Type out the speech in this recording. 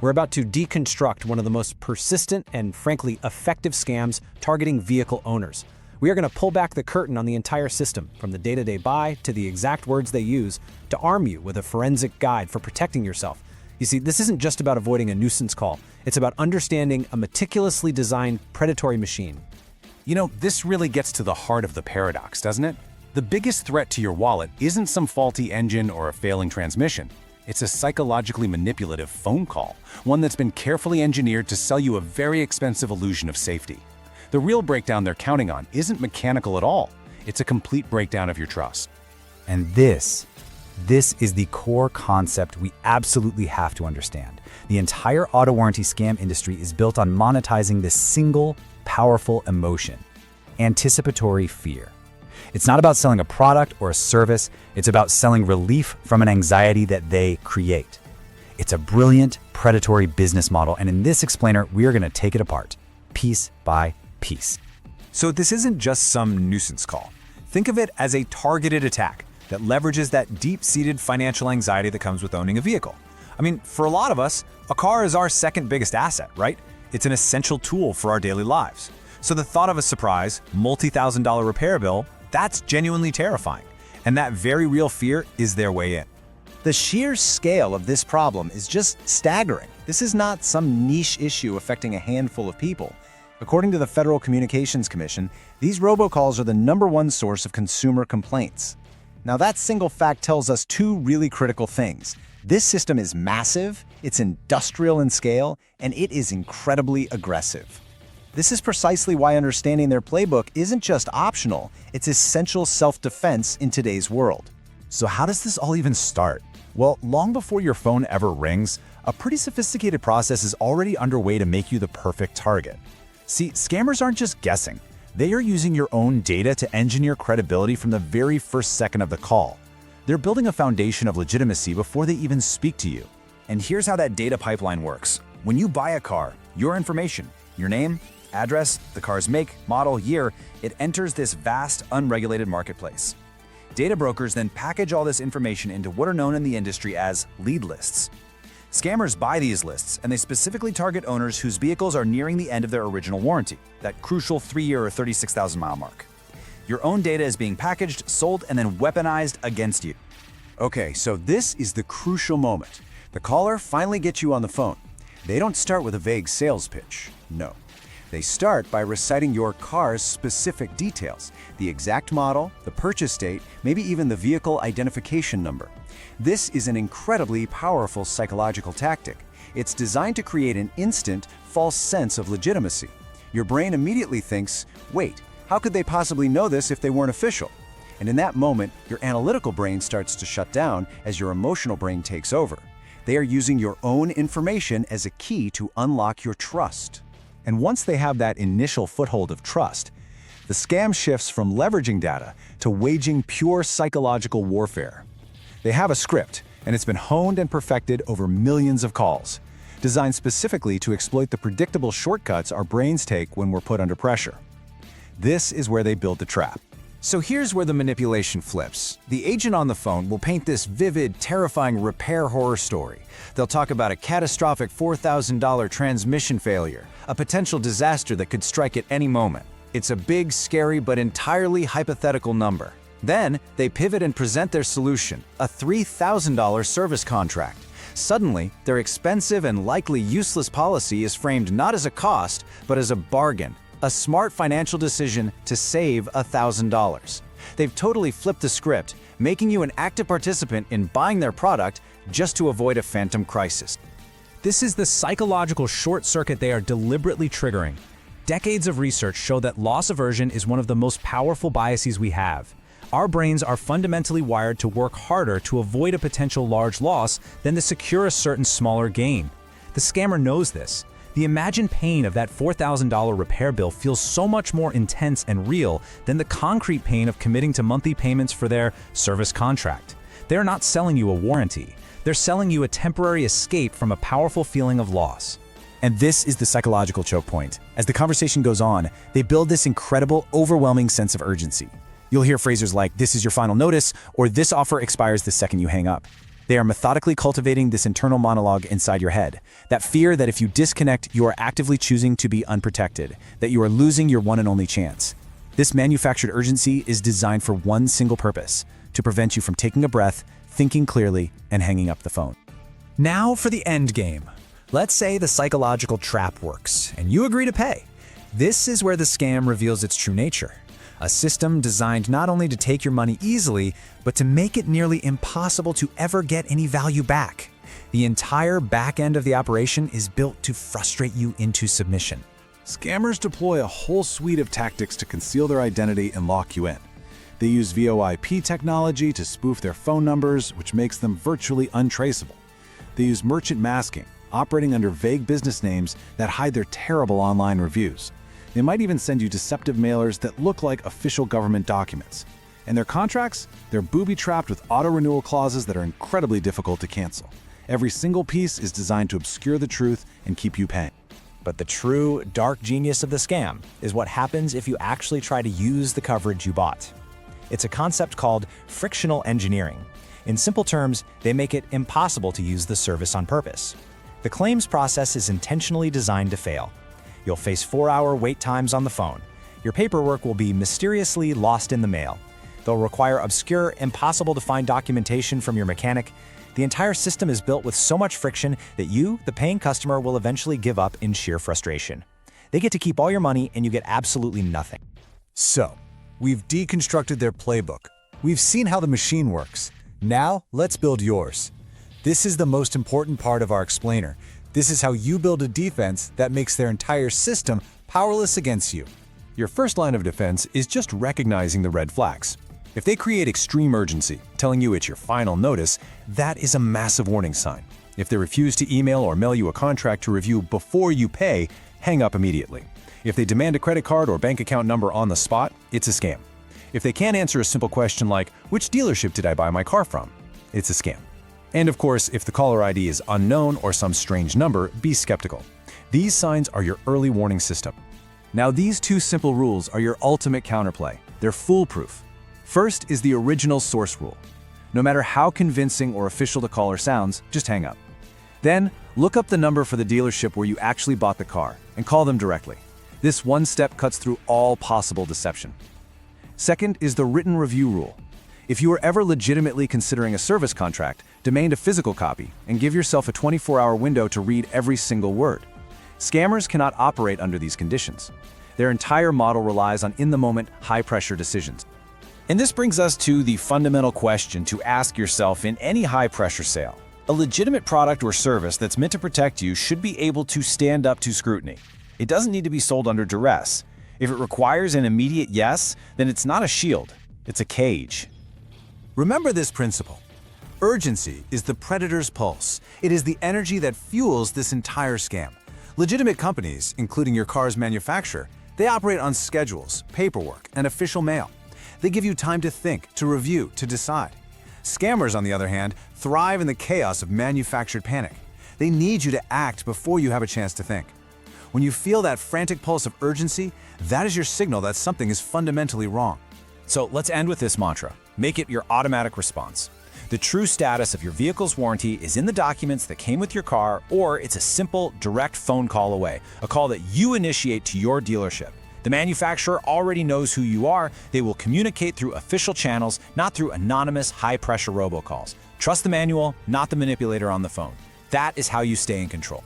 We're about to deconstruct one of the most persistent and, frankly, effective scams targeting vehicle owners. We are going to pull back the curtain on the entire system, from the day-to-day buy to the exact words they use, to arm you with a forensic guide for protecting yourself. You see, this isn't just about avoiding a nuisance call. It's about understanding a meticulously designed predatory machine. You know, this really gets to the heart of the paradox, doesn't it? The biggest threat to your wallet isn't some faulty engine or a failing transmission. It's a psychologically manipulative phone call, one that's been carefully engineered to sell you a very expensive illusion of safety. The real breakdown they're counting on isn't mechanical at all. It's a complete breakdown of your trust. And this is the core concept we absolutely have to understand. The entire auto warranty scam industry is built on monetizing this single, powerful emotion: anticipatory fear. It's not about selling a product or a service, it's about selling relief from an anxiety that they create. It's a brilliant, predatory business model, and in this explainer, we are going to take it apart, piece by piece. So this isn't just some nuisance call. Think of it as a targeted attack that leverages that deep-seated financial anxiety that comes with owning a vehicle. I mean, for a lot of us, a car is our second biggest asset, right? It's an essential tool for our daily lives. So the thought of a surprise, multi-thousand-dollar repair bill, that's genuinely terrifying. And that very real fear is their way in. The sheer scale of this problem is just staggering. This is not some niche issue affecting a handful of people. According to the Federal Communications Commission, these robocalls are the #1 source of consumer complaints. Now, that single fact tells us two really critical things. This system is massive, it's industrial in scale, and it is incredibly aggressive. This is precisely why understanding their playbook isn't just optional, it's essential self-defense in today's world. So how does this all even start? Well, long before your phone ever rings, a pretty sophisticated process is already underway to make you the perfect target. See, scammers aren't just guessing. They are using your own data to engineer credibility from the very first second of the call. They're building a foundation of legitimacy before they even speak to you. And here's how that data pipeline works. When you buy a car, your information, your name, address, the car's make, model, year, it enters this vast, unregulated marketplace. Data brokers then package all this information into what are known in the industry as lead lists. Scammers buy these lists, and they specifically target owners whose vehicles are nearing the end of their original warranty, that crucial 3-year or 36,000-mile mark. Your own data is being packaged, sold, and then weaponized against you. Okay, so this is the crucial moment. The caller finally gets you on the phone. They don't start with a vague sales pitch. No. They start by reciting your car's specific details, the exact model, the purchase date, maybe even the vehicle identification number. This is an incredibly powerful psychological tactic. It's designed to create an instant, false sense of legitimacy. Your brain immediately thinks, wait, how could they possibly know this if they weren't official? And in that moment, your analytical brain starts to shut down as your emotional brain takes over. They are using your own information as a key to unlock your trust. And once they have that initial foothold of trust, the scam shifts from leveraging data to waging pure psychological warfare. They have a script, and it's been honed and perfected over millions of calls, designed specifically to exploit the predictable shortcuts our brains take when we're put under pressure. This is where they build the trap. So here's where the manipulation flips. The agent on the phone will paint this vivid, terrifying repair horror story. They'll talk about a catastrophic $4,000 transmission failure, a potential disaster that could strike at any moment. It's a big, scary, but entirely hypothetical number. Then, they pivot and present their solution, a $3,000 service contract. Suddenly, their expensive and likely useless policy is framed not as a cost, but as a bargain, a smart financial decision to save $1,000. They've totally flipped the script, making you an active participant in buying their product just to avoid a phantom crisis. This is the psychological short circuit they are deliberately triggering. Decades of research show that loss aversion is one of the most powerful biases we have. Our brains are fundamentally wired to work harder to avoid a potential large loss than to secure a certain smaller gain. The scammer knows this. The imagined pain of that $4,000 repair bill feels so much more intense and real than the concrete pain of committing to monthly payments for their service contract. They're not selling you a warranty. They're selling you a temporary escape from a powerful feeling of loss. And this is the psychological choke point. As the conversation goes on, they build this incredible, overwhelming sense of urgency. You'll hear phrases like, "This is your final notice," or "This offer expires the second you hang up." They are methodically cultivating this internal monologue inside your head. That fear that if you disconnect, you are actively choosing to be unprotected, that you are losing your one and only chance. This manufactured urgency is designed for one single purpose: to prevent you from taking a breath, thinking clearly, and hanging up the phone. Now for the end game. Let's say the psychological trap works, and you agree to pay. This is where the scam reveals its true nature. A system designed not only to take your money easily, but to make it nearly impossible to ever get any value back. The entire back end of the operation is built to frustrate you into submission. Scammers deploy a whole suite of tactics to conceal their identity and lock you in. They use VoIP technology to spoof their phone numbers, which makes them virtually untraceable. They use merchant masking, operating under vague business names that hide their terrible online reviews. They might even send you deceptive mailers that look like official government documents. And their contracts? They're booby-trapped with auto-renewal clauses that are incredibly difficult to cancel. Every single piece is designed to obscure the truth and keep you paying. But the true dark genius of the scam is what happens if you actually try to use the coverage you bought. It's a concept called frictional engineering. In simple terms, they make it impossible to use the service on purpose. The claims process is intentionally designed to fail. You'll face 4-hour wait times on the phone. Your paperwork will be mysteriously lost in the mail. They'll require obscure, impossible-to-find documentation from your mechanic. The entire system is built with so much friction that you, the paying customer, will eventually give up in sheer frustration. They get to keep all your money and you get absolutely nothing. So, we've deconstructed their playbook. We've seen how the machine works. Now, let's build yours. This is the most important part of our explainer. This is how you build a defense that makes their entire system powerless against you. Your first line of defense is just recognizing the red flags. If they create extreme urgency, telling you it's your final notice, that is a massive warning sign. If they refuse to email or mail you a contract to review before you pay, hang up immediately. If they demand a credit card or bank account number on the spot, it's a scam. If they can't answer a simple question like, "Which dealership did I buy my car from?" it's a scam. And of course, if the caller ID is unknown or some strange number, be skeptical. These signs are your early warning system. Now, these two simple rules are your ultimate counterplay. They're foolproof. First is the original source rule. No matter how convincing or official the caller sounds, just hang up. Then, look up the number for the dealership where you actually bought the car and call them directly. This one step cuts through all possible deception. Second is the written review rule. If you are ever legitimately considering a service contract, demand a physical copy and give yourself a 24-hour window to read every single word. Scammers cannot operate under these conditions. Their entire model relies on in-the-moment, high-pressure decisions. And this brings us to the fundamental question to ask yourself in any high-pressure sale. A legitimate product or service that's meant to protect you should be able to stand up to scrutiny. It doesn't need to be sold under duress. If it requires an immediate yes, then it's not a shield, it's a cage. Remember this principle. Urgency is the predator's pulse. It is the energy that fuels this entire scam. Legitimate companies, including your car's manufacturer, they operate on schedules, paperwork, and official mail. They give you time to think, to review, to decide. Scammers, on the other hand, thrive in the chaos of manufactured panic. They need you to act before you have a chance to think. When you feel that frantic pulse of urgency, that is your signal that something is fundamentally wrong. So let's end with this mantra. Make it your automatic response. The true status of your vehicle's warranty is in the documents that came with your car, or it's a simple, direct phone call away, a call that you initiate to your dealership. The manufacturer already knows who you are. They will communicate through official channels, not through anonymous, high-pressure robocalls. Trust the manual, not the manipulator on the phone. That is how you stay in control.